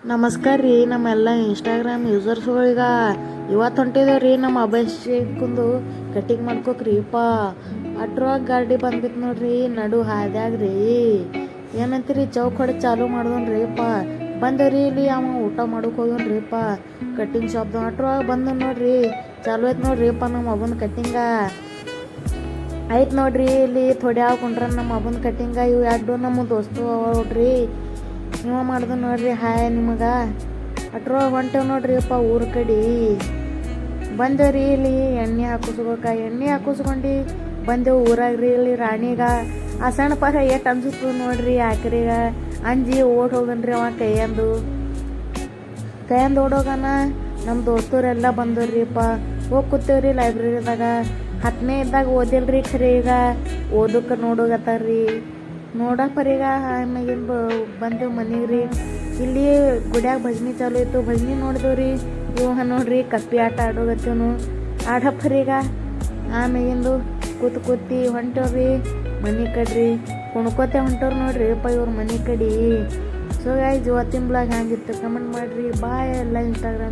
ನಮಸ್ಕಾರ ರೀ ನಮ್ಮೆಲ್ಲ ಇನ್ಸ್ಟಾಗ್ರಾಮ್ ಯೂಸರ್ಸ್ಗಳಿಗ ಇವತ್ತು ಹೊಂಟಿದೇವೆ ರೀ ನಮ್ಮ ಅಭಿಷೇಕಂದು ಕಟಿಂಗ್ ಮಾಡ್ಕೋಕ್ರಿಪ್ಪ. ಅಟ್ರೊಳಗೆ ಗಾಡಿ ಬಂದ್ಬಿಟ್ಟು ನೋಡ್ರಿ ನಡು ಹಾದ್ಯಾಗ ರೀ. ಏನಂತೀರಿ ಚೌಕ್ ಹೊಡೆ ಚಾಲು ಮಾಡಿದೋನ್ರಿಪ್ಪ. ಬಂದವ್ರಿ ಇಲ್ಲಿ ಅವ ಊಟ ಮಾಡೋಕೆ ಹೋಗ್ಯನ್ರಿಪ್ಪ ಕಟಿಂಗ್ ಶಾಪ್ದು. ಅಟ್ರೊಳಗೆ ಬಂದು ನೋಡ್ರಿ ಚಾಲು ಆಯ್ತು ನೋಡ್ರಿಪ್ಪ ನಮ್ಮ ಅಬ್ಬನ ಕಟಿಂಗ ಆಯ್ತು ನೋಡ್ರಿ. ಇಲ್ಲಿ ಥೋಡೆ ಹಾಕೊಂಡ್ರ ನಮ್ಮ ಅಬ್ಬನ ಕಟಿಂಗ. ಇವು ಎರಡು ನಮ್ಮ ದೋಸ್ತು ನೋಡ್ರಿ ನೀವು ಮಾಡ್ದು ನೋಡ್ರಿ. ಹಾಯ್ ನಿಮಗೆ ಅಟ್ರೊಳಗೆ ಹೊಂಟೇವು ನೋಡ್ರಿಪ್ಪ ಊರ ಕಡೆ. ಬಂದೇವ್ರಿ ಇಲ್ಲಿ ಎಣ್ಣೆ ಹಾಕಿಸ್ಕೊಂಡು ಬಂದೆವು ಊರಾಗ ರೀ. ಇಲ್ಲಿ ರಾಣಿಗ ಆ ಸಣ್ಣ ಪಾರ ಎಷ್ಟು ಅನ್ಸುತ್ತೆ ನೋಡ್ರಿ. ಆಕರಿಗ ಅಂಜಿ ಓಡ್ ಹೋಗನ್ರಿ ಅವ ಕೈಯಂದು ಓಡೋಗನ. ನಮ್ಮ ದೋಸ್ತರೆಲ್ಲ ಬಂದವ್ರಿಪ್ಪ. ಹೋಗಿ ಕೂತೇವ್ರಿ ಲೈಬ್ರರಿದಾಗ. 10ನೇ ಇದ್ದಾಗ ಓದಿಲ್ರಿ, ಖರೆ ಈಗ ಓದಕ್ಕೆ ನೋಡೋಗತ್ತಾರ್ರಿ. ನೋಡಪ್ಪರೀಗ ಆಮ್ಯಾಗಿಂದ ಬಂದೆವು ಮನೆಗೆ ರೀ. ಇಲ್ಲಿ ಗುಡ್ಯಾಗ ಭಜನೆ ಚಾಲು ಇತ್ತು, ಭಜನೆ ನೋಡಿದೆವ್ರಿ. ಇವ ನೋಡ್ರಿ ಕಪ್ಪಿ ಆಟ ಆಡೋಗತ್ತೇನು ಆಡಪ್ಪರೀಗ. ಆಮ್ಯಾಗಿಂದು ಕೂತಿ ಹೊಂಟವ್ರಿ ಮನೆ ಕಡ್ರಿ. ಕುಣ್ಕೋತೆ ಹೊಂಟವ್ರು ನೋಡ್ರಿ ಅಪ್ಪ ಇವ್ರ ಮನೆ ಕಡೆ. ಸೊ ಗೈಸ್ ಇವತ್ತಿನ ಬ್ಲಾಗ್ ಹ್ಯಾಂಗಿತ್ತು ಕಮೆಂಟ್ ಮಾಡಿರಿ. ಬಾಯ್ ಎಲ್ಲ ಇನ್ಸ್ಟಾಗ್ರಾಮ್